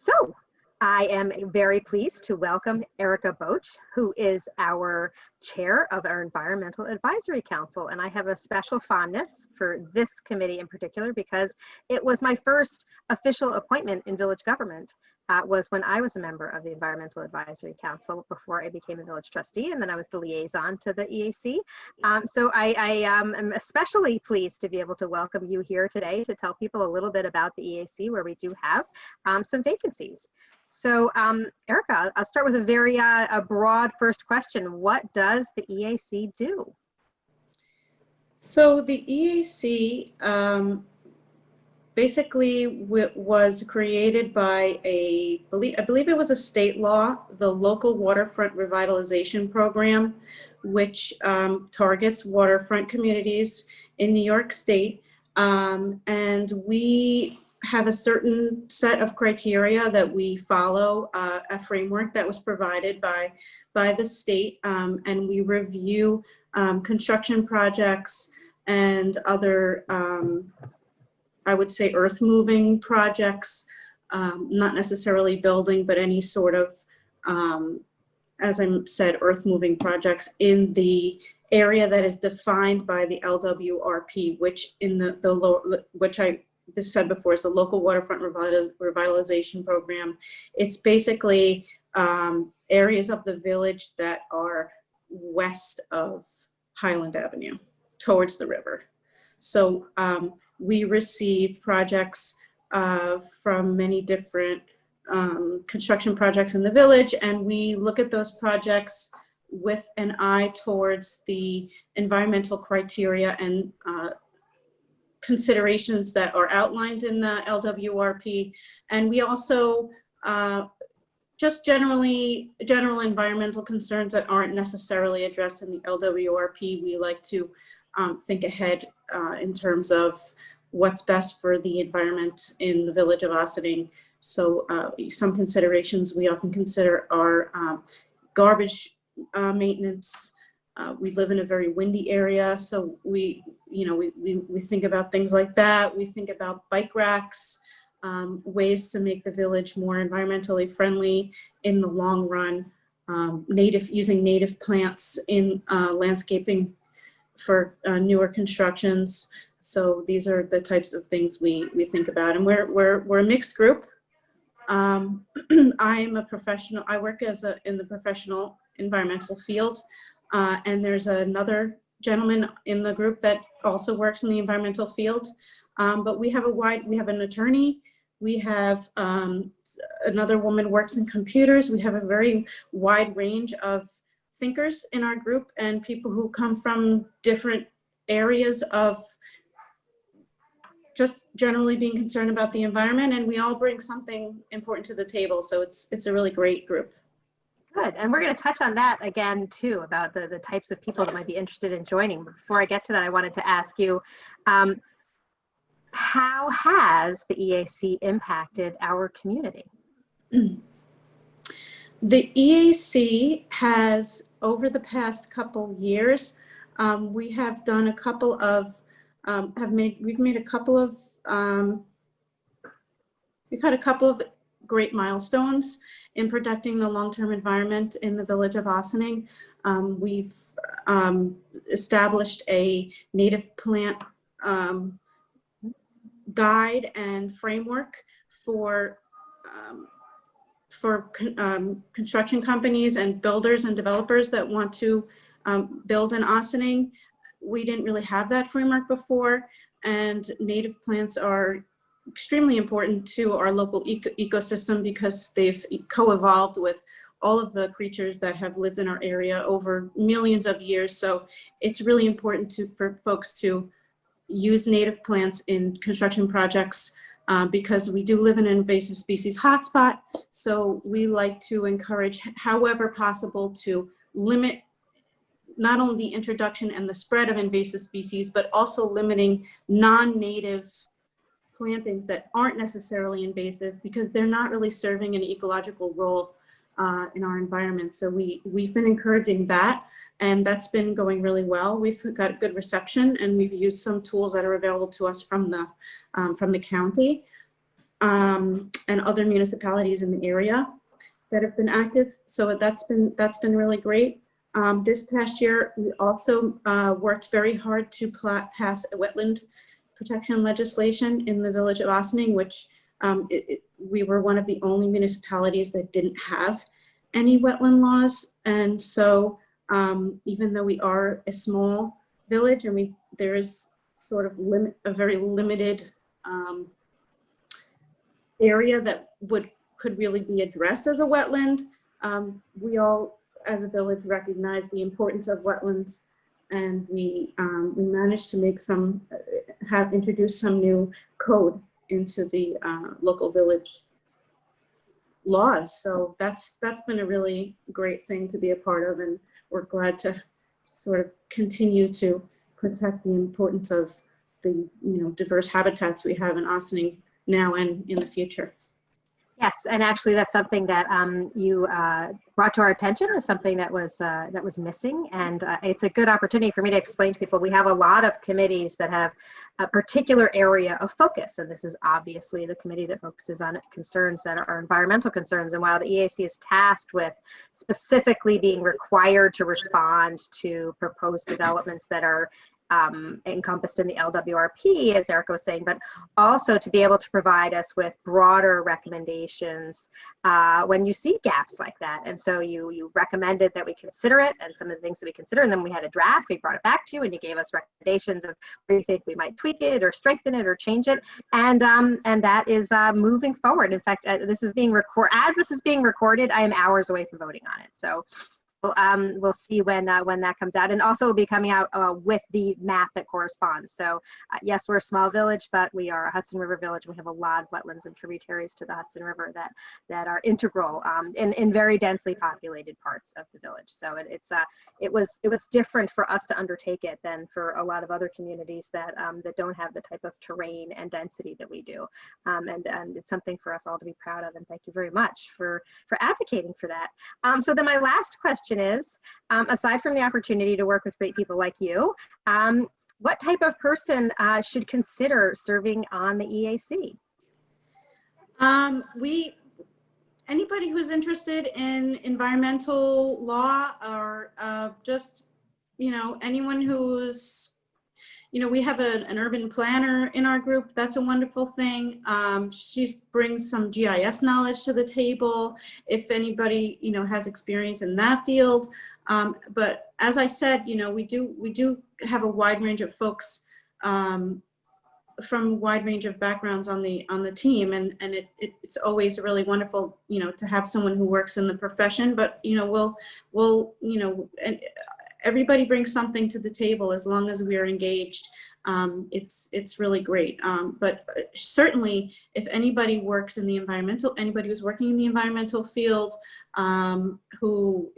So I am very pleased to welcome Erica Boach, who is our chair of our Environmental Advisory Council. And I have a special fondness for this committee in particular because it was my first official appointment in village government. Was when I was a member of the Environmental Advisory Council before I became a village trustee, and then I was the liaison to the EAC. So I am especially pleased to be able to welcome you here today to tell people a little bit about the EAC, where we do have some vacancies. So Erica, I'll start with a very a broad first question. What does the EAC do? So the EAC basically was created by I believe it was a state law, the Local Waterfront Revitalization Program, which targets waterfront communities in New York State. And we have a certain set of criteria that we follow, a framework that was provided by the state, and we review construction projects and other I would say earth moving projects, not necessarily building, but any sort of, as I said, earth moving projects in the area that is defined by the LWRP, which which I said before is the Local Waterfront Revitalization Program. It's basically areas of the village that are west of Highland Avenue towards the river. So we receive projects from many different construction projects in the village, and we look at those projects with an eye towards the environmental criteria and considerations that are outlined in the LWRP. And we also just general environmental concerns that aren't necessarily addressed in the LWRP. We like to think ahead in terms of what's best for the environment in the village of Ossining. So some considerations we often consider are garbage maintenance. We live in a very windy area, so we think about things like that. We think about bike racks, ways to make the village more environmentally friendly in the long run, using native plants in landscaping for newer constructions. So these are the types of things we think about, and we're a mixed group. I'm a professional. I work in the professional environmental field, and there's another gentleman in the group that also works in the environmental field. But we have an attorney. We have another woman works in computers. We have a very wide range of thinkers in our group and people who come from different areas of just generally being concerned about the environment, and we all bring something important to the table. So it's a really great group. Good, and we're going to touch on that again too, about the types of people that might be interested in joining. But before I get to that, I wanted to ask you, how has the EAC impacted our community? The EAC has, over the past couple years, we have done a couple of, we've had a couple of great milestones in protecting the long-term environment in the village of Ossining. We've established a native plant guide and framework for construction companies and builders and developers that want to build in Ossining. We didn't really have that framework before, and native plants are extremely important to our local ecosystem because they've co-evolved with all of the creatures that have lived in our area over millions of years. So it's really important for folks to use native plants in construction projects because we do live in an invasive species hotspot. So we like to encourage, however possible, to limit not only the introduction and the spread of invasive species, but also limiting non-native plantings that aren't necessarily invasive because they're not really serving an ecological role in our environment. So we've been encouraging that, and that's been going really well. We've got good reception, and we've used some tools that are available to us from the county. and other municipalities in the area that have been active. So that's been really great. This past year, we also worked very hard to pass a wetland protection legislation in the village of Ossining, which we were one of the only municipalities that didn't have any wetland laws. And so even though we are a small village and there is sort of a very limited area that could really be addressed as a wetland, we all as a village recognize the importance of wetlands, and we managed to make have introduced some new code into the local village laws. So that's been a really great thing to be a part of, and we're glad to sort of continue to protect the importance of the diverse habitats we have in Ossining now and in the future. Yes, and actually that's something that you brought to our attention as something that was missing, and it's a good opportunity for me to explain to people. We have a lot of committees that have a particular area of focus, and this is obviously the committee that focuses on concerns that are environmental concerns. And while the EAC is tasked with specifically being required to respond to proposed developments that are encompassed in the LWRP, as Erica was saying, but also to be able to provide us with broader recommendations when you see gaps like that. And so you recommended that we consider it, and some of the things that we consider, and then we had a draft, we brought it back to you, and you gave us recommendations of where you think we might tweak it or strengthen it or change it. And that is moving forward. In fact, this is being recorded, I am hours away from voting on it. So we'll see when that comes out, and also will be coming out with the map that corresponds. So yes, we're a small village, but we are a Hudson River village. We have a lot of wetlands and tributaries to the Hudson River that are integral in very densely populated parts of the village. So it was different for us to undertake it than for a lot of other communities that don't have the type of terrain and density that we do, and it's something for us all to be proud of. And thank you very much for advocating for that. So then my last question is, aside from the opportunity to work with great people like you, what type of person should consider serving on the EAC? Anybody who's interested in environmental law, or just anyone who's we have an urban planner in our group. That's a wonderful thing. She brings some GIS knowledge to the table, if anybody has experience in that field. But as I said, we do have a wide range of folks from a wide range of backgrounds on the team, and it's always really wonderful to have someone who works in the profession. But and everybody brings something to the table as long as we are engaged. It's really great. But certainly, if anybody works in the anybody who's working in the environmental field, who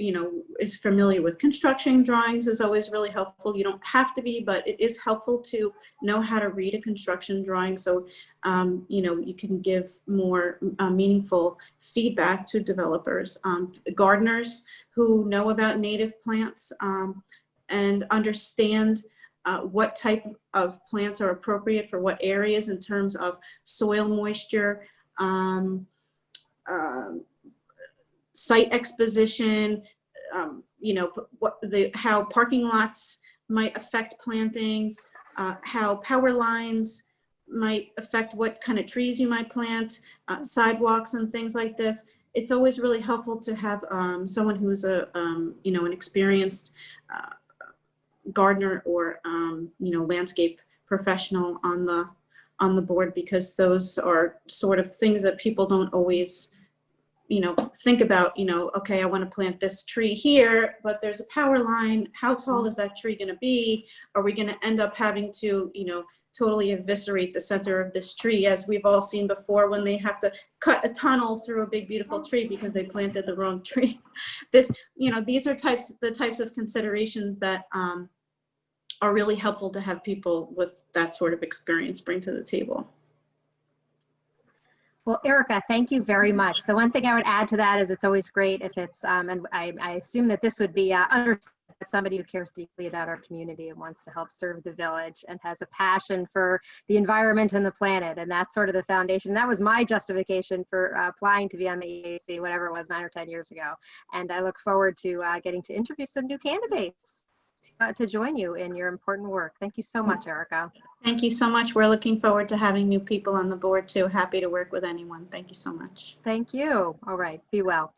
is familiar with construction drawings, is always really helpful. You don't have to be, but it is helpful to know how to read a construction drawing, so you can give more meaningful feedback to developers. Gardeners who know about native plants and understand what type of plants are appropriate for what areas in terms of soil moisture, site exposition, how parking lots might affect plantings, how power lines might affect what kind of trees you might plant, sidewalks and things like this. It's always really helpful to have someone who's an experienced gardener or landscape professional on the board, because those are sort of things that people don't always think about. Okay, I want to plant this tree here, but there's a power line. How tall is that tree going to be? Are we going to end up having to totally eviscerate the center of this tree, as we've all seen before when they have to cut a tunnel through a big beautiful tree because they planted the wrong tree? These are the types of considerations that are really helpful to have people with that sort of experience bring to the table. Well, Erica, thank you very much. The one thing I would add to that is it's always great if it's, and I assume that this would be understood somebody who cares deeply about our community and wants to help serve the village and has a passion for the environment and the planet. And that's sort of the foundation. That was my justification for applying to be on the EAC, whatever it was, 9 or 10 years ago. And I look forward to getting to interview some new candidates to join you in your important work. Thank you so much, Erica. Thank you so much. We're looking forward to having new people on the board too. Happy to work with anyone. Thank you so much. Thank you. All right. Be well.